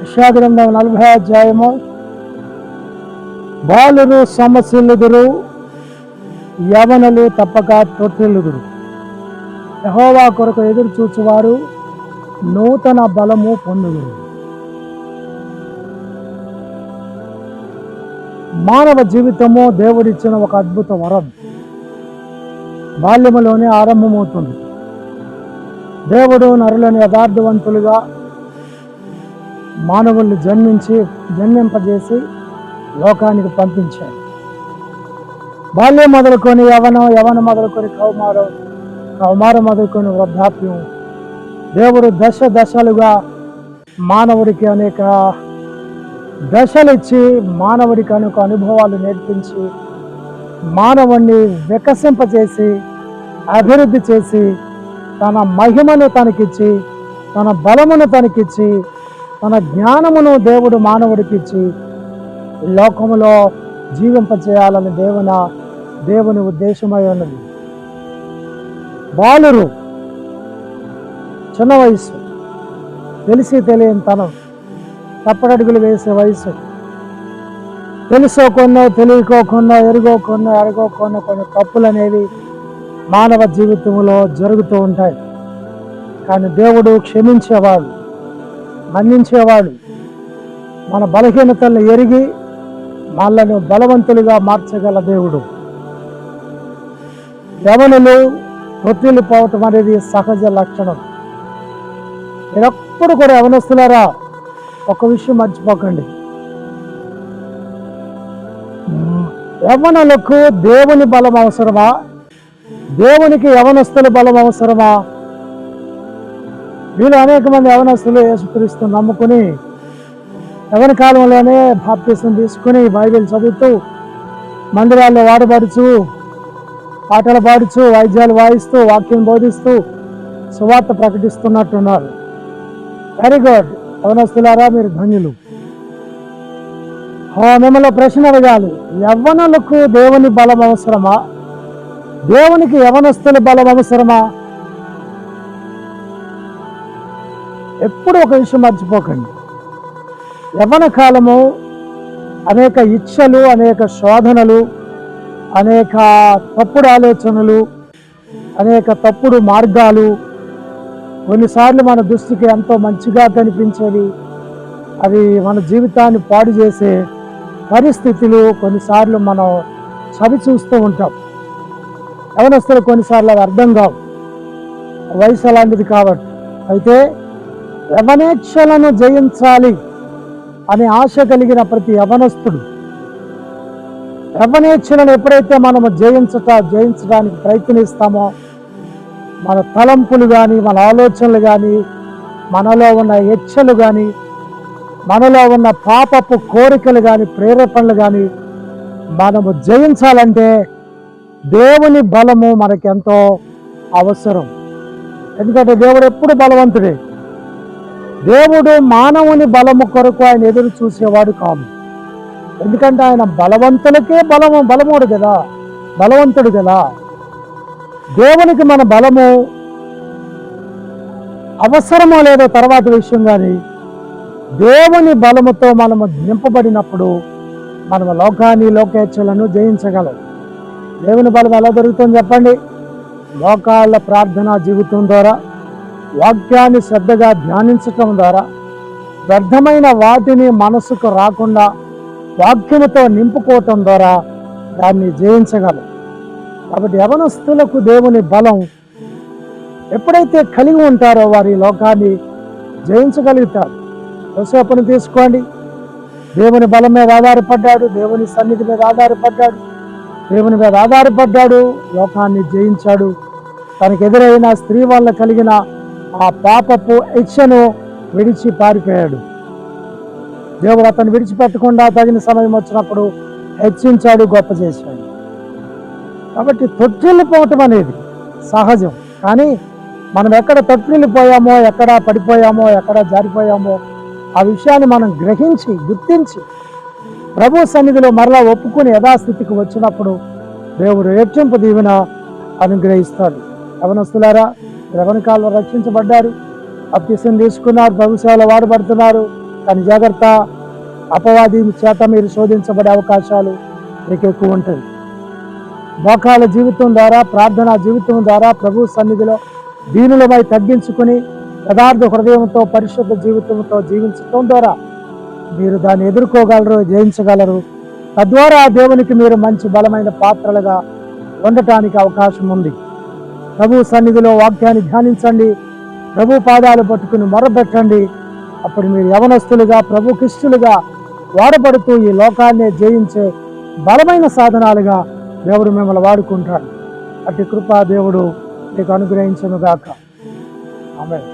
యెషయా గ్రంథం 40వ అధ్యాయము. బాలురు సొమ్మసిల్లుదురు, యవనులు తప్పక తొట్టిల్లుదురు. యెహోవా కొరకు ఎదురు చూచువారు నూతన బలము పొందుదురు. మానవ జీవితము దేవుడిచ్చిన ఒక అద్భుత వరం. బాల్యములోనే ఆరంభమవుతుంది. దేవుడు నరులను యథార్థవంతులుగా మానవుల్ని జన్మింపజేసి లోకానికి పంపించాడు. బాల్యం మొదలుకొని యవనం మొదలుకొని కౌమారం మొదలుకొని వృద్ధాప్యం, దేవుడు దశలుగా మానవుడికి అనేక దశలు ఇచ్చి మానవుడికి అనేక అనుభవాలు నేర్పించి మానవుణ్ణి వికసింపచేసి అభివృద్ధి చేసి తన మహిమను తనకిచ్చి, తన బలమును తనకిచ్చి, తన జ్ఞానమును దేవుడు మానవుడికి ఇచ్చి లోకములో జీవింపచేయాలని దేవుని ఉద్దేశమై ఉన్నది. బాలురు చిన్న వయసు, తెలిసి తెలియని తనం, తప్పటడుగులు వేసే వయసు, తెలుసుకోకుండా తెలియకోకుండా ఎరగోకుండా కొన్ని తప్పులు అనేవి మానవ జీవితంలో జరుగుతూ ఉంటాయి. కానీ దేవుడు క్షమించేవాడు, మన్నించేవాడు. మన బలహీనతలను ఎరిగి మనల్ని బలవంతులుగా మార్చగల దేవుడు. యవనులు తొట్టిల్లిపోవటం అనేది సహజ లక్షణం. మీరెప్పుడు కూడా యవనస్తులారా ఒక విషయం మర్చిపోకండి. యవనులకు దేవుని బలం అవసరమా? దేవునికి యవనస్తుల బలం అవసరమా? వీళ్ళు అనేక మంది యవనస్తులు యేసుక్రీస్తును నమ్ముకుని యవన కాలంలోనే బాప్తిసం తీసుకుని బైబిల్ చదువుతూ మందిరాల్లో వాడబడుచు, పాటలు పాడుచు, వాయిద్యాలు వాయిస్తూ, వాక్యం బోధిస్తూ సువార్త ప్రకటిస్తున్నట్టున్నారు. Very good. యవనస్తులారా, మీరు ధన్యులు. మిమ్మల్ని ప్రశ్న అడగాలి, యవ్వనులకు దేవుని బలం అవసరమా? దేవునికి యవనస్తుల బలం అవసరమా? ఎప్పుడు ఒక విషయం మర్చిపోకండి. యవ్వన కాలము అనేక ఇచ్ఛలు, అనేక శోధనలు, అనేక తప్పుడు ఆలోచనలు, అనేక తప్పుడు మార్గాలు, కొన్నిసార్లు మన దృష్టికి ఎంతో మంచిగా కనిపించేవి అవి మన జీవితాన్ని పాడు చేసే పరిస్థితులు కొన్నిసార్లు మనం చవి చూస్తూ ఉంటాం. యవనస్తులు కొన్నిసార్లు అవి అర్థం కావు, వయసు అలాంటిది కాబట్టి. అయితే యవనేచ్ఛలను జయించాలి అనే ఆశ కలిగిన ప్రతి యవనస్తుడు యవనేచ్ఛలను ఎప్పుడైతే మనము జయించడానికి ప్రయత్నిస్తామో మన తలంపులు కానీ, మన ఆలోచనలు కానీ, మనలో ఉన్న ఇచ్ఛలు కానీ, మనలో ఉన్న పాపపు కోరికలు కానీ, ప్రేరేపణలు కానీ మనము జయించాలంటే దేవుని బలము మనకెంతో అవసరం. ఎందుకంటే దేవుడు ఎప్పుడు బలవంతుడే. దేవుడు మానవుని బలము కొరకు ఆయన ఎదురు చూసేవాడు కాదు. ఎందుకంటే ఆయన బలవంతులకే బలవంతుడు కదా. దేవునికి మన బలము అవసరమో లేదో తర్వాత విషయం, కానీ దేవుని బలముతో మనము నింపబడినప్పుడు మనము లోకేచ్ఛలను జయించగలం. దేవుని బలం ఎలా దొరుకుతుంది చెప్పండి? లోకాల ప్రార్థనా జీవితం ద్వారా, వాక్యాన్ని శ్రద్ధగా ధ్యానించటం ద్వారా, వ్యర్థమైన వాటిని మనసుకు రాకుండా వాక్యముతో నింపుకోవటం ద్వారా దాన్ని జయించగలం. కాబట్టి యవనస్తులకు దేవుని బలం ఎప్పుడైతే కలిగి ఉంటారో వారి లోకాన్ని జయించగలుగుతారు. యోసేపును తీసుకోండి. దేవుని బలం మీద ఆధారపడ్డాడు, దేవుని సన్నిధి మీద ఆధారపడ్డాడు, దేవుని మీద ఆధారపడ్డాడు, లోకాన్ని జయించాడు. తనకు ఎదురైన స్త్రీ వల్ల కలిగిన ఆ పాపపు ఇచ్ఛను విడిచి పారిపోయాడు. దేవుడు అతను విడిచిపెట్టకుండా తగిన సమయం వచ్చినప్పుడు హెచ్చించాడు, గొప్ప చేశాడు. కాబట్టి తొట్టిల్లిపోవటం అనేది సహజం. కానీ మనం ఎక్కడ తొట్టిల్లిపోయామో, ఎక్కడ పడిపోయామో, ఎక్కడ జారిపోయామో ఆ విషయాన్ని మనం గుర్తించి ప్రభు సన్నిధిలో మరలా ఒప్పుకుని యథాస్థితికి వచ్చినప్పుడు దేవుడు హెచ్చింపు దీవెన అనుగ్రహిస్తాడు. యవనస్తులారా, యవన కాలంలో రక్షించబడ్డారు, బాప్తిసం తీసుకున్నారు, ప్రభు సేవలో వాడబడుతున్నారు, కానీ జాగ్రత్త, అపవాది చేత మీరు శోధించబడే అవకాశాలు మీకు ఎక్కువ ఉంటుంది. మోకాళ్ళ జీవితం ద్వారా, ప్రార్థనా జీవితం ద్వారా ప్రభు సన్నిధిలో దీనులమై తగ్గించుకుని యథార్థ హృదయంతో పరిశుద్ధ జీవితంతో జీవించటం ద్వారా మీరు దాన్ని ఎదుర్కోగలరు, జయించగలరు. తద్వారా దేవునికి మీరు మంచి బలమైన పాత్రలుగా ఉండటానికి అవకాశం ఉంది. ప్రభు సన్నిధిలో వాక్యాన్ని ధ్యానించండి, ప్రభు పాదాలు పట్టుకుని మొరబెట్టండి. అప్పుడు మీరు యవనస్తులుగా, ప్రభుకిష్టులుగా వాడబడుతూ ఈ లోకాన్నే జయించే బలమైన సాధనాలుగా దేవుడు మిమ్మల్ని వాడుకుంటాడు. అట్టి కృపా దేవుడు మీకు అనుగ్రహించును గాక. ఆమేన్.